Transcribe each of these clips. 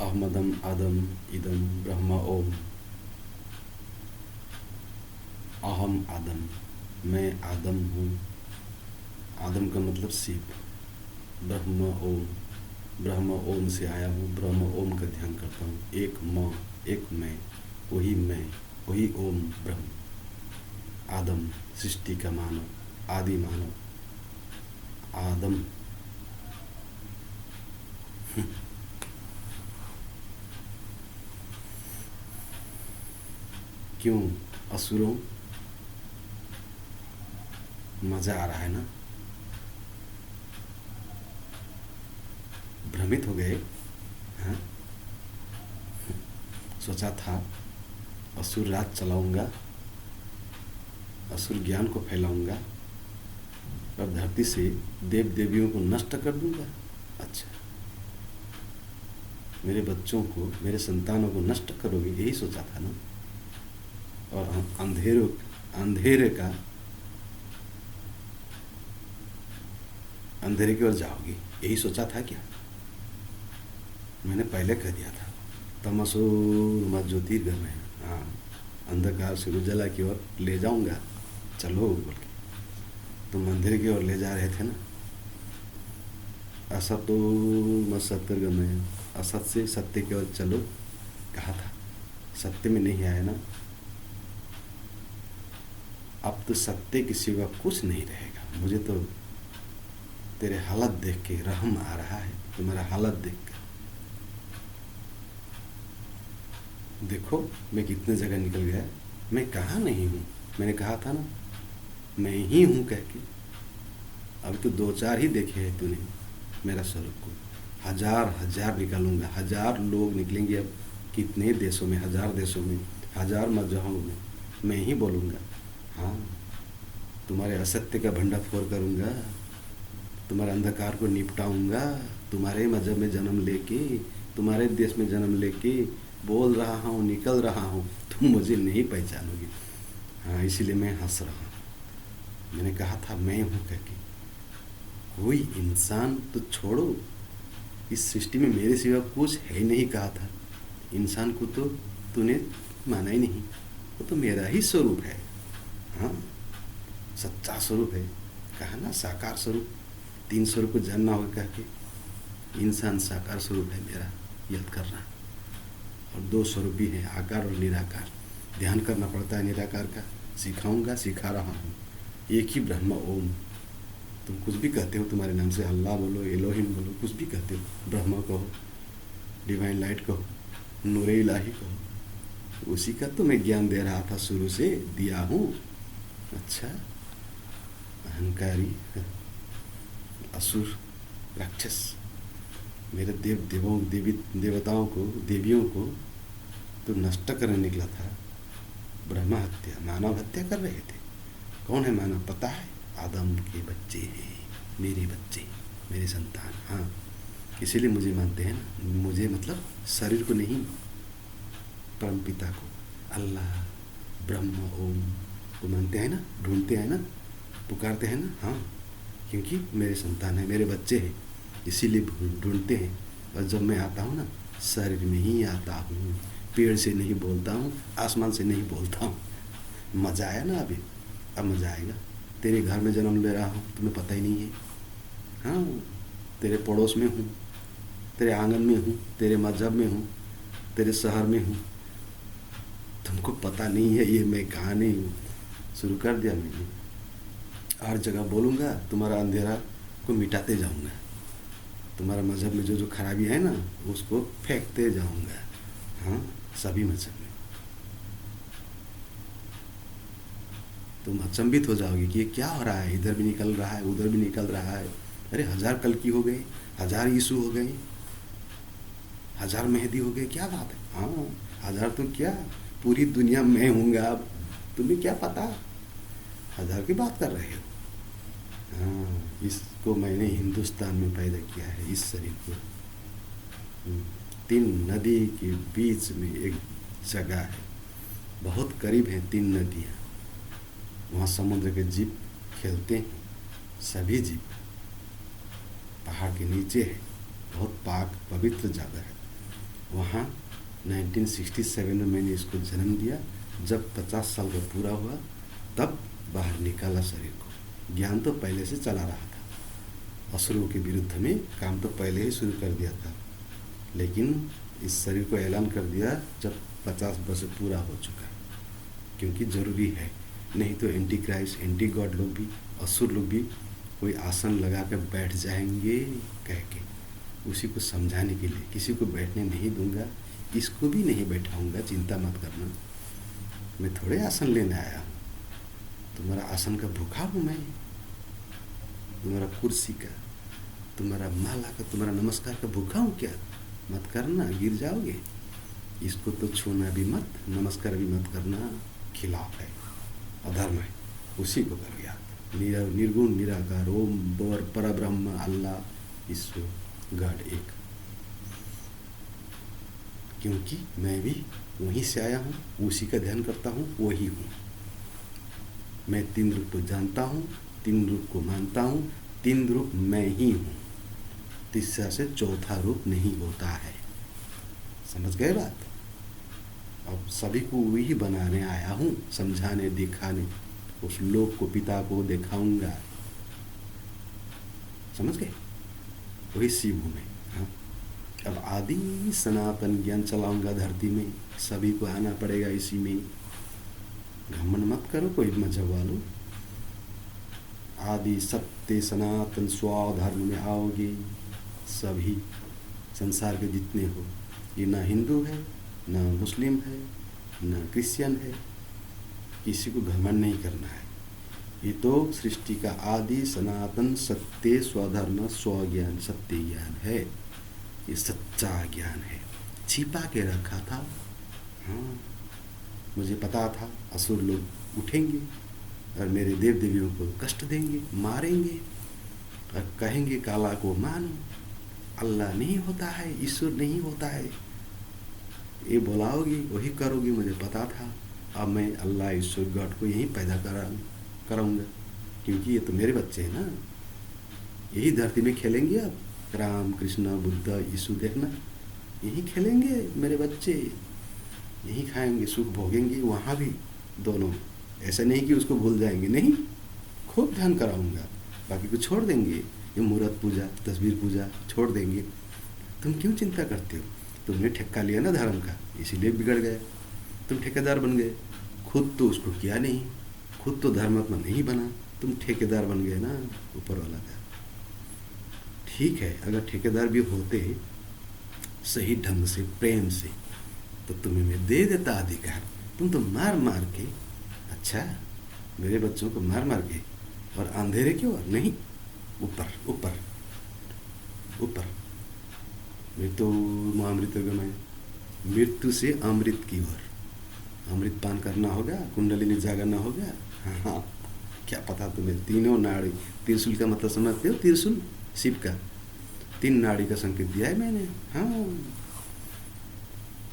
अहमदम आदम इदम ब्रह्म ओम। अहम आदम, मैं आदम हूँ। आदम का मतलब शिव। ब्रह्म ओम, ब्रह्म ओम से आया हूँ। ब्रह्म ओम का ध्यान करता हूँ। एक माँ, एक मैं, वही ओम ब्रह्म। आदम, सृष्टि का मानव, आदि मानव। आदम। क्यों? असुरों, मजा आ रहा है ना? भ्रमित हो गए? हाँ, सोचा था असुर राज चलाऊंगा, असुर ज्ञान को फैलाऊंगा और धरती से देव देवियों को नष्ट कर दूंगा। अच्छा, मेरे बच्चों को, मेरे संतानों को नष्ट करोगे, यही सोचा था ना? और अंधेरे की ओर जाओगी, यही सोचा था क्या? मैंने पहले कह दिया था, तमसो मा ज्योतिर्गमय। हाँ, अंधकार से उजाला की ओर ले जाऊंगा, चलो बोल के। तुम अंधेरे की ओर ले जा रहे थे ना। असतो मा सत्यर्गमय, असत से सत्य की ओर चलो कहा था, सत्य में नहीं आया ना। अब तो सत्य के सिवा कुछ नहीं रहेगा। मुझे तो तेरे हालत देख के रहम आ रहा है, तुम्हारा हालत देख कर। देखो मैं कितने जगह निकल गया, मैं कहाँ नहीं हूँ। मैंने कहा था ना, मैं ही हूँ कह के। अभी तो दो चार ही देखे हैं तूने मेरा स्वरूप को। हजार हजार निकालूंगा, हजार लोग निकलेंगे अब, कितने देशों में, हजार देशों में, हजार मजहबों में मैं ही बोलूँगा। हाँ, तुम्हारे असत्य का भंडाफोड़ करूँगा, तुम्हारे अंधकार को निपटाऊंगा। तुम्हारे मजहब में जन्म लेके, तुम्हारे देश में जन्म लेके बोल रहा हूँ, निकल रहा हूँ, तुम मुझे नहीं पहचानोगे। हाँ, इसीलिए मैं हंस रहा हूँ। मैंने कहा था मैं हूँ करके। कोई इंसान तो छोड़ो, इस सृष्टि में मेरे सिवा कुछ है ही नहीं कहा था। इंसान को तो तूने माना ही नहीं, वो तो मेरा ही स्वरूप है। हाँ, सच्चा स्वरूप है। कहा ना साकार स्वरूप, तीन स्वरूप को जानना होगा कह के। इंसान साकार स्वरूप है मेरा, याद करना। और दो स्वरूप भी हैं, आकार और निराकार। ध्यान करना पड़ता है निराकार का। सिखाऊंगा, सिखा रहा हूँ। एक ही ब्रह्म ओम। तुम कुछ भी कहते हो, तुम्हारे नाम से अल्लाह बोलो, एलोहिम बोलो, कुछ भी कहते हो, ब्रह्म कहो, डिवाइन लाइट कहो, नूरे इलाही कहो, उसी का तो मैं ज्ञान दे रहा था, शुरू से दिया हूँ। अच्छा, अहंकारी असुर राक्षस, मेरे देवताओं को, देवियों को तो नष्ट करने निकला था। ब्रह्म हत्या, मानव हत्या कर रहे थे। कौन है मानव पता है? आदम के बच्चे हैं, मेरे बच्चे, मेरे संतान। हाँ, इसीलिए मुझे मानते हैं ना। मुझे मतलब शरीर को नहीं, परम पिता को, अल्लाह, ब्रह्म ओम को मानते हैं ना, ढूंढते हैं ना, पुकारते हैं ना। हाँ, क्योंकि मेरे संतान है, मेरे बच्चे हैं, इसीलिए ढूंढते हैं। और जब मैं आता हूँ ना, शरीर में ही आता हूँ, पेड़ से नहीं बोलता हूँ, आसमान से नहीं बोलता हूँ। मज़ा आया ना अभी? अब मज़ा आएगा। तेरे घर में जन्म ले रहा हूँ, तुम्हें पता ही नहीं है। हाँ, तेरे पड़ोस में हूँ, तेरे आंगन में हूँ, तेरे मजहब में हूँ, तेरे शहर में हूँ, तुमको पता नहीं है ये मैं कहाँ नहीं हूँ। शुरू कर दिया मैंने। हर जगह बोलूँगा, तुम्हारा अंधेरा को मिटाते जाऊँगा। तुम्हारा मजहब में जो जो खराबी है ना, उसको फेंकते जाऊँगा। हाँ, सभी मजहब में। तुम अचंभित हो जाओगे कि ये क्या हो रहा है, इधर भी निकल रहा है, उधर भी निकल रहा है। अरे हजार कल की हो गए, हजार यीशु हो गए, हजार मेहदी हो गए, क्या बात है? हाँ, हजार तो क्या, पूरी दुनिया में हूँगा अब, तुम्हें क्या पता? हजार की बात कर रहे हो? हाँ, इसको मैंने हिंदुस्तान में पैदा किया है, इस शरीर को। तीन नदी के बीच में एक जगह है, बहुत करीब है तीन नदियाँ। वहाँ समुद्र के जीव खेलते हैं, सभी जीव। पहाड़ के नीचे है, बहुत पाक पवित्र जगह है। वहाँ 1967 में मैंने इसको जन्म दिया। जब 50 साल का पूरा हुआ तब बाहर निकाला शरीर को। ज्ञान तो पहले से चला रहा था, असुरों के विरुद्ध में काम तो पहले ही शुरू कर दिया था, लेकिन इस शरीर को ऐलान कर दिया जब 50 वर्ष पूरा हो चुका है, क्योंकि ज़रूरी है। नहीं तो एंटी क्राइस्ट, एंटी गॉड लोग भी, असुर लोग भी कोई आसन लगा कर बैठ जाएंगे कह के, उसी को समझाने के लिए। किसी को बैठने नहीं दूंगा, इसको भी नहीं बैठाऊंगा, चिंता मत करना। मैं थोड़े आसन लेने आया हूँ, तुम्हारा आसन का भूखा हूँ मैं, तुम्हारा कुर्सी का, तुम्हारा माला का, तुम्हारा नमस्कार का भूखा हूँ क्या? मत करना, गिर जाओगे। इसको तो छूना भी मत, नमस्कार भी मत करना, खिलाफ है, अधर्म है। उसी को करो याद। निर्गुण निराकार ओम परब्रह्म अल्लाह ईश्वर गॉड एक। क्योंकि मैं भी वहीं से आया हूँ, उसी का ध्यान करता हूँ, वही हूँ मैं। 3 रूप को जानता हूँ, 3 रूप को मानता हूँ, 3 रूप मैं ही हूँ। तीसरा से चौथा रूप नहीं होता है। समझ गए बात? अब सभी को वही बनाने आया हूँ, समझाने, दिखाने। उस लोक को, पिता को दिखाऊंगा। समझ गए? वही शिव हूँ मैं। हाँ, अब आदि सनातन ज्ञान चलाऊंगा धरती में, सभी को आना पड़ेगा इसी में। घमंड मत करो, कोई मजहब वालों। आदि सत्य सनातन स्वधर्म में आओगे सभी, संसार के जितने हो। ये ना हिंदू है, ना मुस्लिम है, ना क्रिश्चियन है। किसी को घमंड नहीं करना है। ये तो सृष्टि का आदि सनातन सत्य स्वधर्म स्वज्ञान सत्य ज्ञान है। ये सच्चा ज्ञान है, छिपा के रखा था। हाँ, मुझे पता था असुर लोग उठेंगे और मेरे देव देवियों को कष्ट देंगे, मारेंगे और कहेंगे काला को मानो, अल्लाह नहीं होता है, ईश्वर नहीं होता है। ये बुलाओगी वही करोगी, मुझे पता था। अब मैं अल्लाह ईश्वर गॉड को यहीं पैदा कराऊंगा, क्योंकि ये तो मेरे बच्चे हैं ना। यही धरती में खेलेंगे अब, राम कृष्ण बुद्ध यीशु देखना, यहीं खेलेंगे मेरे बच्चे, यहीं खाएंगे, सुख भोगेंगे वहाँ भी दोनों। ऐसा नहीं कि उसको भूल जाएंगे, नहीं, खूब ध्यान कराऊंगा। बाकी को छोड़ देंगे, ये मूर्त पूजा, तस्वीर पूजा छोड़ देंगे। तुम क्यों चिंता करते हो? तुमने ठेका लिया ना धर्म का, इसीलिए बिगड़ गए। तुम ठेकेदार बन गए, खुद तो उसको किया नहीं, खुद तो धर्मात्मा नहीं बना, तुम ठेकेदार बन गए ना ऊपर वाला का। ठीक है, अगर ठेकेदार भी होते सही ढंग से, प्रेम से, तो तुम्हें मैं दे देता अधिकार। तुम तो मार मार के, अच्छा मेरे बच्चों को मार मार के, और अंधेरे क्यों? नहीं, ऊपर ऊपर ऊपर। मृत्यु महामृत्युगमय, मृत्यु से अमृत की ओर अमृत पान करना होगा, कुंडलिनी जागरना होगा। हाँ, क्या पता तुम्हें? तीनों नाड़ी, त्रिशूल का मतलब समझते हो? त्रिशूल शिव का 3 नाड़ी का संकेत दिया है मैंने। हाँ,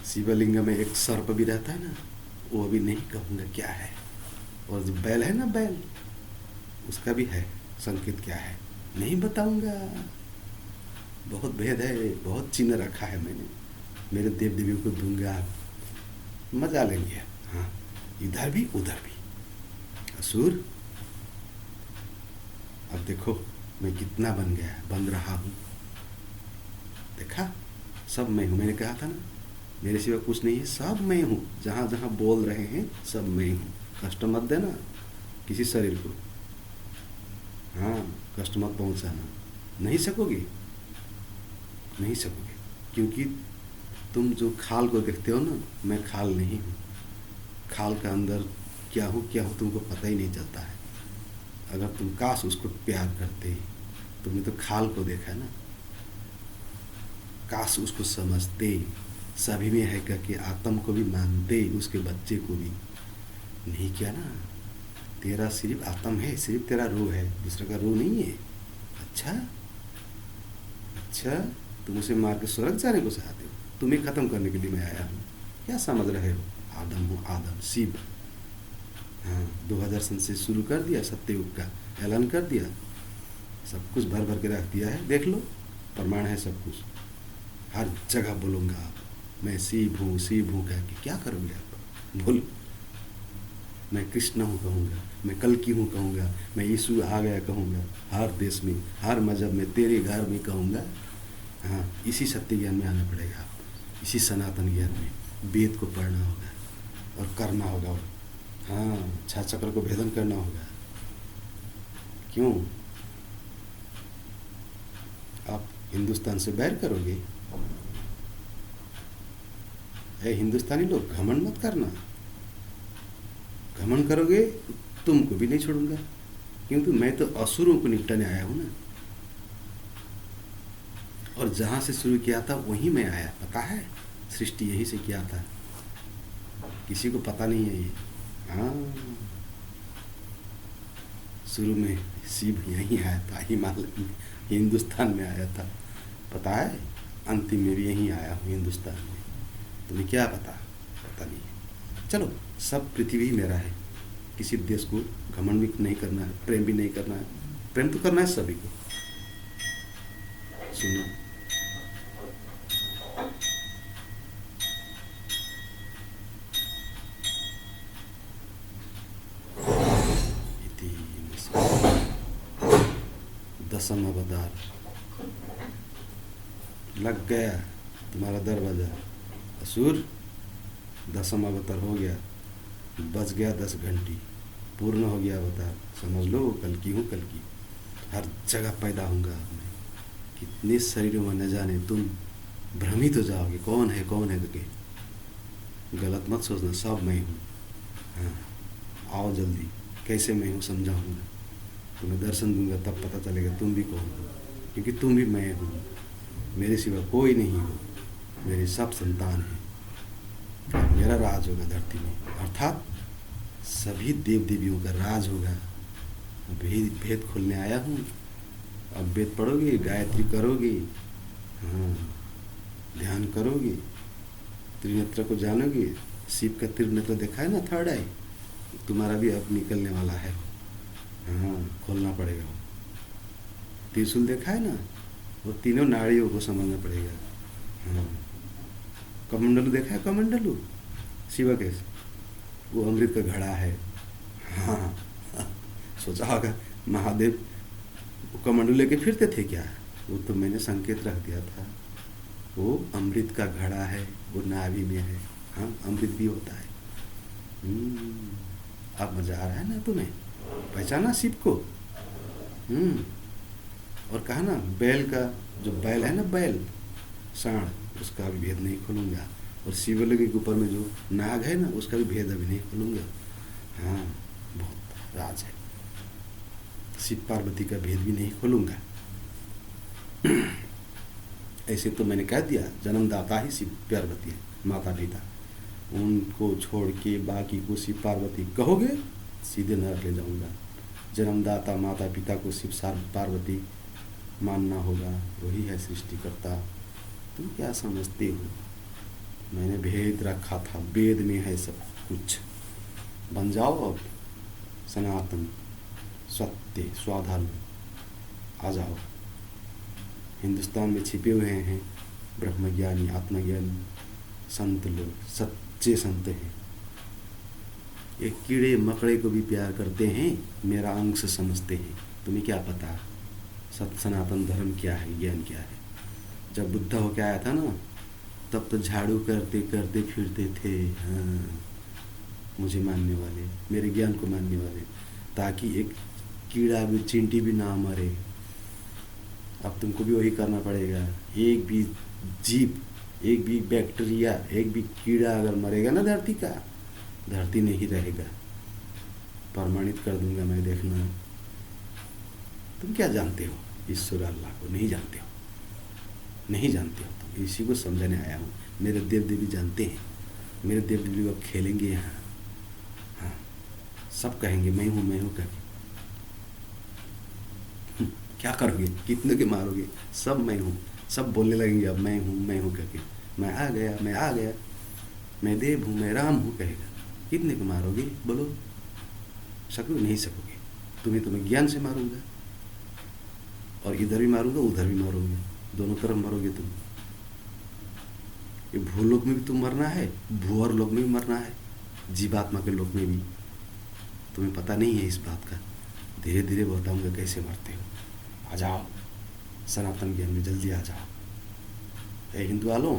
शिवलिंग में एक सर्प भी रहता है ना, वो भी नहीं कहूँगा क्या है। और जो बैल है ना, बैल, उसका भी है संकेत, क्या है नहीं बताऊँगा। बहुत भेद है, बहुत चिन्ह रखा है मैंने। मेरे देव देवियों को दूंगा, मजा लेंगे। हाँ, इधर भी उधर भी। असुर, अब देखो मैं कितना बन गया, बन रहा हूँ। देखा, सब मैं हूँ। मैंने कहा था ना, मेरे सिवा कुछ नहीं है, सब मैं हूँ। जहाँ जहाँ बोल रहे हैं सब मैं हूँ। कष्ट मत देना किसी शरीर को। हाँ, कष्ट मत पहुँचाना। नहीं सकोगे, नहीं सकोगे, क्योंकि तुम जो खाल को देखते हो ना, मैं खाल नहीं हूँ। खाल का अंदर क्या हूँ तुमको पता ही नहीं चलता है। अगर तुम काश उसको प्यार करते, तुमने तो खाल को देखा ना, काश उसको समझते, सभी में है करके आत्म को भी मानते, उसके बच्चे को भी। नहीं किया ना। तेरा सिर्फ आत्म है, सिर्फ तेरा रूह है, दूसरा का रूह नहीं है। अच्छा, तुम उसे मार के स्वर्ग जाने को चाहते हो? तुम्हें खत्म करने के लिए मैं आया हूँ। क्या समझ रहे हो? आदम हूँ, आदम, शिव। हाँ, 2000 सन से शुरू कर दिया, सत्ययुग का ऐलान कर दिया, सब कुछ भर भर के रख दिया है, देख लो, प्रमाण है सब कुछ। हर जगह बोलूँगा आप, मैं शिव हूँ कह के क्या करोगे आप? बोलो। मैं कृष्ण हूँ कहूँगा, मैं कल्कि हूँ कहूँगा, मैं यीशु आ गया कहूँगा, हर देश में, हर मज़हब में, तेरे घर में कहूँगा। हाँ, इसी सत्य ज्ञान में आना पड़ेगा आप, इसी सनातन ज्ञान में। वेद को पढ़ना होगा और करना होगा। हाँ, छह चक्र को भेदन करना होगा। क्यों आप हिंदुस्तान से बैर करोगे? ए हिंदुस्तानी लोग, घमंड मत करना। घमंड करोगे तुमको भी नहीं छोड़ूंगा, क्योंकि मैं तो असुरों को निपटाने आया हूं ना। और जहां से शुरू किया था वहीं मैं आया, पता है? सृष्टि यहीं से किया था, किसी को पता नहीं है ये। हाँ, शुरू में शिव यहीं आया था, हिमालय में, हिंदुस्तान में आया था, पता है? अंतिम में भी यहीं आया हूँ, हिंदुस्तान में। तुम्हें क्या पता? पता नहीं है। चलो, सब पृथ्वी ही मेरा है, किसी देश को घमंड भी नहीं करना है, प्रेम भी नहीं करना है। प्रेम तो करना है सभी को। सुनो, इति दसम अवतार लग गया तुम्हारा दरवाजा। असुर, दसम अवतार हो गया, बज गया 10 घंटी, पूर्ण हो गया अवतार। समझ लो, कल्कि हूँ, कल्कि। हर जगह पैदा होऊंगा मैं, कितने शरीरों में न जाने, तुम भ्रमित हो जाओगे कौन है करके। गलत मत सोचना, सब मैं हूँ। हाँ, आओ जल्दी, कैसे मैं हूँ समझाऊंगा, तुम्हें दर्शन दूंगा, तब पता चलेगा तुम भी कौन हो, क्योंकि तुम भी मैं हूँ, मेरे सिवा कोई नहीं हो, मेरे सब संतान हैं। मेरा राज होगा धरती में, अर्थात सभी देव देवियों का राज होगा। भेद खोलने आया हूँ। अब वेद पढ़ोगे, गायत्री करोगे, हाँ, ध्यान करोगे, त्रिनेत्र को जानोगे। शिव का त्रिनेत्र देखा है ना, थर्ड आई, तुम्हारा भी अब निकलने वाला है। हाँ, खोलना पड़ेगा। त्रिशूल देखा है ना, वो तीनों नाड़ियों को समझना पड़ेगा। हाँ, कमंडलू देखा है, कमंडलू शिव के, वो अमृत का घड़ा है। हाँ, सोचा होगा महादेव कमंडलू लेके फिरते थे क्या? वो तो मैंने संकेत रख दिया था, वो अमृत का घड़ा है, वो नाभि में है। हाँ, अमृत भी होता है। अब मजा आ रहा है ना तुम्हें? पहचाना शिव को? और कहा ना, बैल का, जो बैल है ना, बैल सांड, उसका भी भेद नहीं खोलूंगा। और शिवलिंग के ऊपर में जो नाग है ना, उसका भी भेद अभी नहीं खोलूंगा। हाँ, बहुत राज है। शिव पार्वती का भेद भी नहीं खोलूंगा। ऐसे तो मैंने कह दिया, जन्मदाता ही शिव पार्वती है, माता पिता। उनको छोड़ के बाकी को शिव पार्वती कहोगे, सीधे नरक ले जाऊंगा। जन्मदाता माता पिता को शिव पार्वती मानना होगा, वही है सृष्टिकर्ता। तुम क्या समझते हो? मैंने भेद रखा था, वेद में है सब कुछ। बन जाओ अब सनातन, सत्य, स्वाधर्म, आ जाओ। हिंदुस्तान में छिपे हुए हैं ब्रह्मज्ञानी, आत्मज्ञानी संत लोग, सच्चे संत हैं। ये कीड़े मकड़े को भी प्यार करते हैं, मेरा अंश समझते हैं। तुम्हें क्या पता सनातन धर्म क्या है, ज्ञान क्या है? जब बुद्ध होके आया था ना, तब तो झाड़ू करते करते फिरते थे। हाँ, मुझे मानने वाले, मेरे ज्ञान को मानने वाले, ताकि एक कीड़ा भी, चींटी भी ना मरे। अब तुमको भी वही करना पड़ेगा। एक भी जीव, एक भी बैक्टीरिया, एक भी कीड़ा अगर मरेगा ना धरती का, धरती नहीं रहेगा। प्रमाणित कर दूंगा मैं, देखना। तुम क्या जानते हो ईश्वर अल्लाह को? नहीं जानते हो, नहीं जानते हो तुम। इसी को समझाने आया हूँ। मेरे देव देवी जानते हैं, मेरे देव देवी अब खेलेंगे यहाँ। हाँ, सब कहेंगे मैं हूँ करके। क्या करोगे? कितने के मारोगे? सब मैं हूँ, सब बोलने लगेंगे अब मैं हूँ करके। मैं आ गया, मैं आ गया, मैं देव हूँ, मैं राम हूँ कहेगा। कितने को मारोगे बोलो? सकोगे? नहीं सकोगे। तुम्हें तो मैं ज्ञान से मारूंगा, और इधर भी मारूंगा उधर भी मारूंगा, दोनों तरफ मरोगे तुम। ये भूलोक में भी तुम मरना है, भू और लोक में भी मरना है, जीवात्मा के लोक में भी। तुम्हें पता नहीं है इस बात का। धीरे धीरे बताऊंगा कैसे मरते हो। आ जाओ सनातन ज्ञान में, जल्दी आ जाओ। ए हिंदू वालों,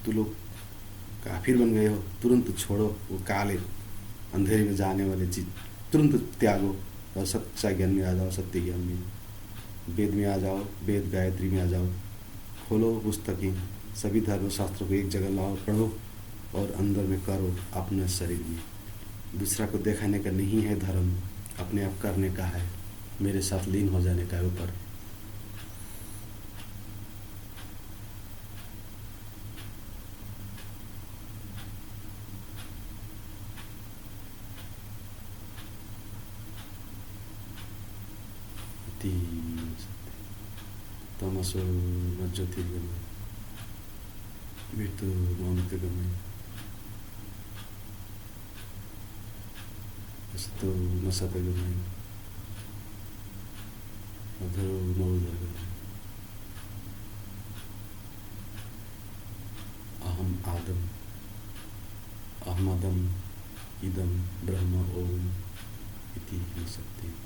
तू लोग काफिर बन गए हो, तुरंत छोड़ो वो काले अंधेरे में जाने वाले चीज, तुरंत त्यागो और सच्चा ज्ञान में आ जाओ, सत्य ज्ञान में। वेद में आ जाओ, वेद गायत्री में आ जाओ, खोलो पुस्तकें, सभी धर्म शास्त्रों को एक जगह लाओ, पढ़ो और अंदर में करो अपने शरीर में। दूसरा को दिखाने का नहीं है धर्म, अपने आप करने का है, मेरे साथ लीन हो जाने का है ऊपर। तमसो म ज्योतिर्गमय मृत्युर्मामृतगमय अस्तु म सतगमय अधरो मौदर्गमय अहम आदम अहमदम इदम ब्रह्म ओम इति सत्यम।